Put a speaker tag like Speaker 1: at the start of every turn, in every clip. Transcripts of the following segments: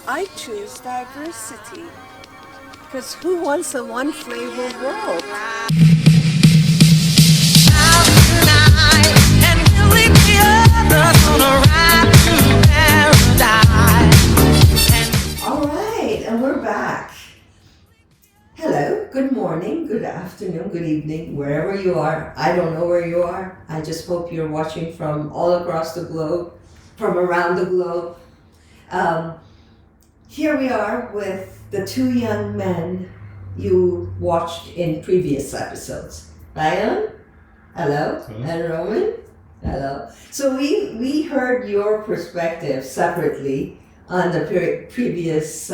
Speaker 1: I choose diversity. Because who wants a one flavor world?
Speaker 2: All right, and we're back. Hello, good morning, good afternoon, good evening, wherever you are. I don't know where you are. I just hope you're watching from all across the globe, from around the globe. Here we are with the two young men you watched in previous episodes. Bayan, hello, and Roman, hello. So we heard your perspective separately on the previous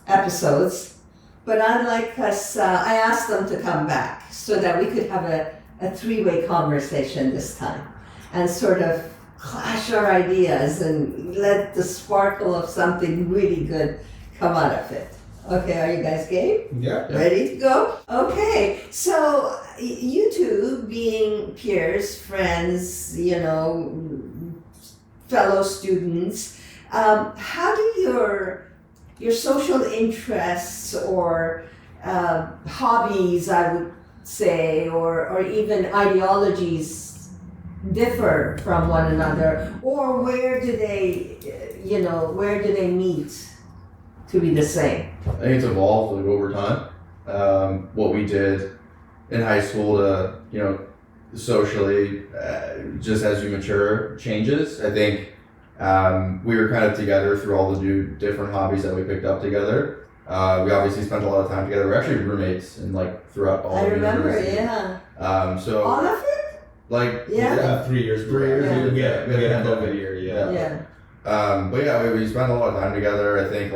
Speaker 2: episodes, but unlike us, I asked them to come back so that we could have a three-way conversation this time and sort of clash our ideas and let the sparkle of something really good come out of it. Okay, are you guys game?
Speaker 3: Yeah.
Speaker 2: Ready to go? Okay, so you two being peers, friends, fellow students, how do your social interests or hobbies, I would say, or even ideologies differ from one another, or where do they meet to be the same?
Speaker 3: I think it's evolved over time. What we did in high school to, socially, just as you mature, changes. I think we were kind of together through all the new different hobbies that we picked up together. We obviously spent a lot of time together. We're actually roommates and throughout all.
Speaker 2: I remember,
Speaker 3: university.
Speaker 2: yeah.
Speaker 3: So
Speaker 2: all of it.
Speaker 3: Yeah, 3 years. 3 years.
Speaker 2: Yeah.
Speaker 3: We had a COVID year.
Speaker 2: Yeah.
Speaker 3: But yeah, we spent a lot of time together. I think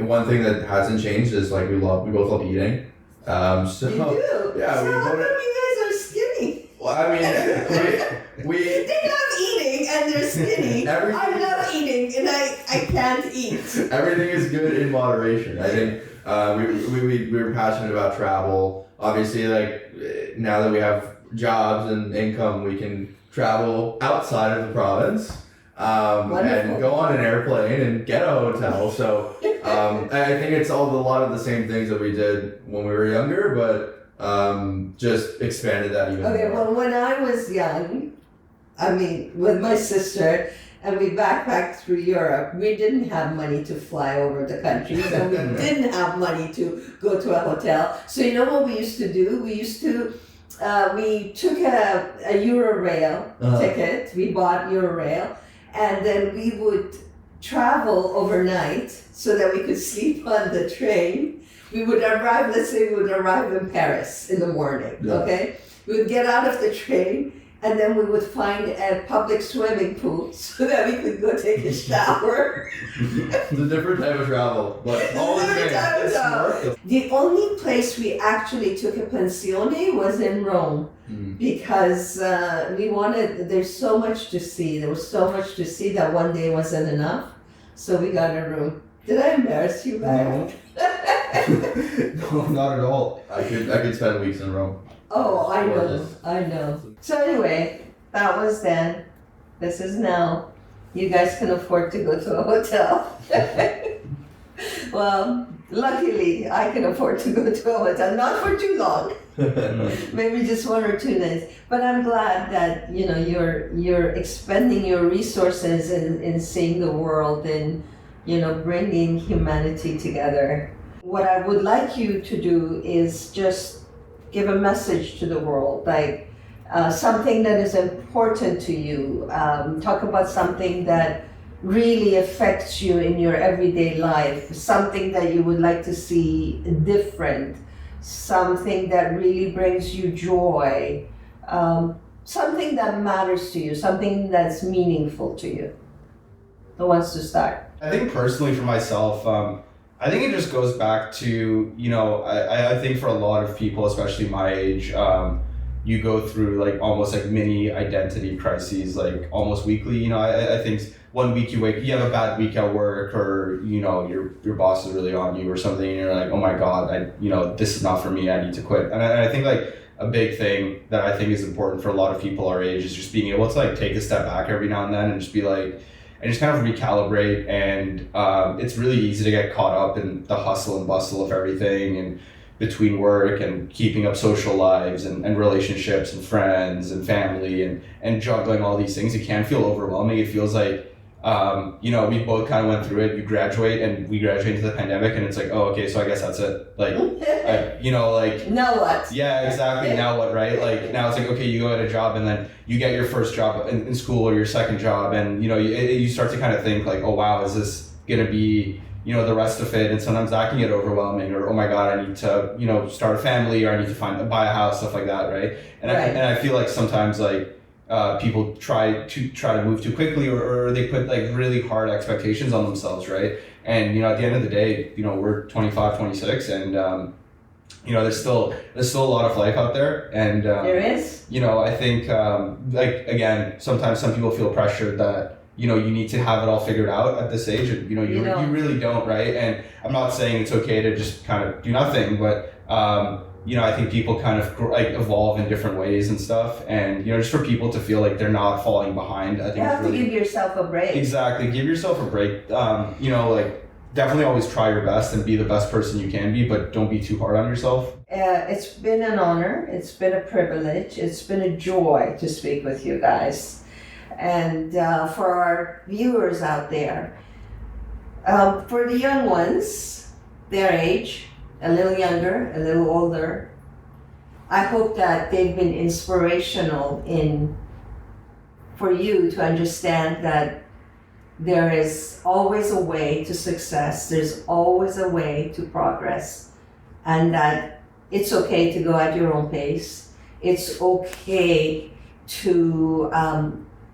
Speaker 3: one thing that hasn't changed is we both love eating. So
Speaker 2: you do?
Speaker 3: Yeah,
Speaker 2: so how come you guys are skinny?
Speaker 3: Well, I mean, we
Speaker 2: they love eating and they're skinny. I love eating and I can't eat.
Speaker 3: Everything is good in moderation. I think we were passionate about travel. Obviously, now that we have jobs and income, we can travel outside of the province. And go on an airplane and get a hotel. So I think it's a lot of the same things that we did when we were younger, but just expanded that even more.
Speaker 2: Okay, well, when I was young, with my sister, and we backpacked through Europe, we didn't have money to fly over the countries, and we didn't have money to go to a hotel. So you know what we used to do? We took a Eurorail ticket. We bought Eurorail. And then we would travel overnight so that we could sleep on the train. We would arrive, let's say we would arrive in Paris in the morning, okay? We would get out of the train and then we would find a public swimming pool so that we could go take a shower.
Speaker 3: It's a different type of travel, but all the same.
Speaker 2: The only place we actually took a pensione was in Rome. Because there's so much to see. There was so much to see that one day wasn't enough. So we got a room. Did I embarrass you, Bayan?
Speaker 3: No, not at all. I could spend weeks in Rome.
Speaker 2: Oh, I know. So anyway, that was then. This is now. You guys can afford to go to a hotel. Well, luckily, I can afford to go to a hotel. Not for too long. Maybe just 1 or 2 days. But I'm glad that you're expending your resources in seeing the world and bringing humanity together. What I would like you to do is just give a message to the world, something that is important to you. Talk about something that really affects you in your everyday life, something that you would like to see different, something that really brings you joy, something that matters to you, something that's meaningful to you. Who wants to start?
Speaker 4: I think personally for myself, I think it just goes back to, I think for a lot of people, especially my age, you go through almost mini identity crises, almost weekly. I think 1 week you have a bad week at work, or your boss is really on you or something, and you're like, oh my god, this is not for me, I need to quit. And I think a big thing that I think is important for a lot of people our age is just being able to take a step back every now and then and just be like, and just kind of recalibrate. And it's really easy to get caught up in the hustle and bustle of everything, and between work and keeping up social lives and relationships and friends and family and juggling all these things. It can feel overwhelming. It feels like, we both kind of went through it. You graduate, and we graduate into the pandemic, and it's like, oh, okay, so I guess that's it. Like,
Speaker 2: now what?
Speaker 4: Yeah, exactly. Now what, right? Like, now it's like, okay, you go get a job, and then you get your first job in school or your second job, and, you start to kind of think like, oh, wow, is this going to be, the rest of it? And sometimes that can get overwhelming, or, oh my God, I need to, start a family, or I need to buy a house, stuff like that, right? And
Speaker 2: right.
Speaker 4: I feel like sometimes, like, people try to move too quickly, or they put like really hard expectations on themselves, right? And at the end of the day, we're 25, 26, and there's still a lot of life out there, and
Speaker 2: there is.
Speaker 4: I think again, sometimes some people feel pressured that you need to have it all figured out at this age, and you really don't, right? And I'm not saying it's okay to just kind of do nothing, but I think people kind of evolve in different ways and stuff, and just for people to feel like they're not falling behind, I think
Speaker 2: you have to give yourself a break.
Speaker 4: Exactly, give yourself a break. Definitely always try your best and be the best person you can be, but don't be too hard on yourself.
Speaker 2: It's been an honor. It's been a privilege. It's been a joy to speak with you guys, and for our viewers out there, for the young ones, their age, a little younger, a little older, I hope that they've been inspirational for you to understand that there is always a way to success, there's always a way to progress, and that it's okay to go at your own pace. It's okay to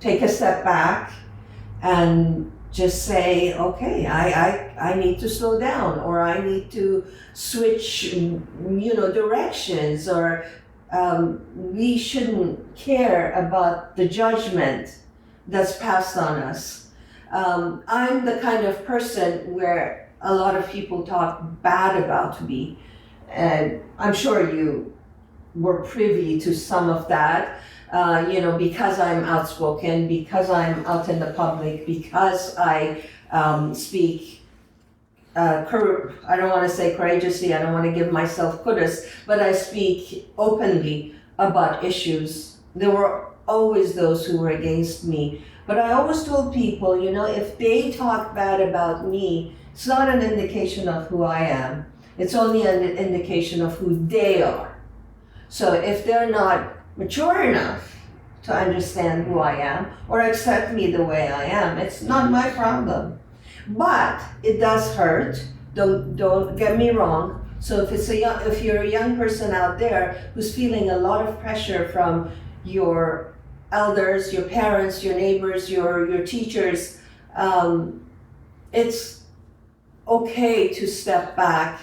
Speaker 2: take a step back and just say, okay, I need to slow down, or I need to switch, directions, or we shouldn't care about the judgment that's passed on us. I'm the kind of person where a lot of people talk bad about me, and I'm sure you were privy to some of that. Because I'm outspoken, because I'm out in the public, because I speak, I don't want to say courageously, I don't want to give myself kudos, but I speak openly about issues. There were always those who were against me, but I always told people, if they talk bad about me, it's not an indication of who I am. It's only an indication of who they are. So if they're not mature enough to understand who I am or accept me the way I am, it's not my problem. But it does hurt. Don't get me wrong. So if you're a young person out there who's feeling a lot of pressure from your elders, your parents, your neighbors, your teachers, it's okay to step back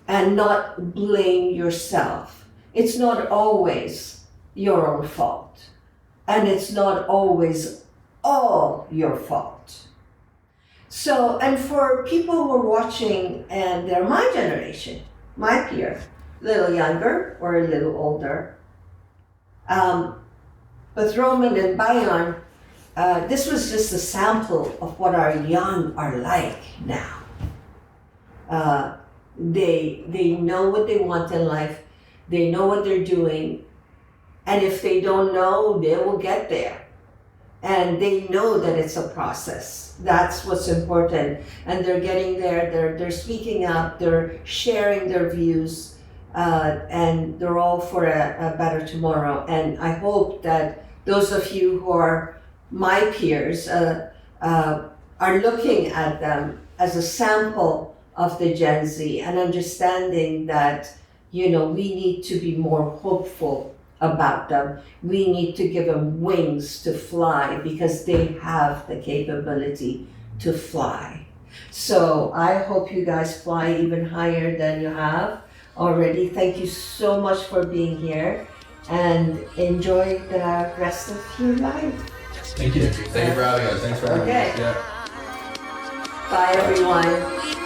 Speaker 2: and not blame yourself. It's not always your own fault, and it's not always all your fault. So, and for people who are watching and they're my generation, my peer, a little younger or a little older, with Roman and Bayan, this was just a sample of what our young are like now. They know what they want in life, they know what they're doing, and if they don't know, they will get there. And they know that it's a process. That's what's important. And they're getting there, they're speaking up, they're sharing their views, and they're all for a better tomorrow. And I hope that those of you who are my peers are looking at them as a sample of the Gen Z and understanding that, we need to be more hopeful about them. We need to give them wings to fly because they have the capability to fly. So I hope you guys fly even higher than you have already. Thank you so much for being here, and enjoy the rest of your life.
Speaker 3: Thank you. Thank you for having us. Thanks for having us.
Speaker 2: Okay.
Speaker 3: Yeah.
Speaker 2: Bye everyone.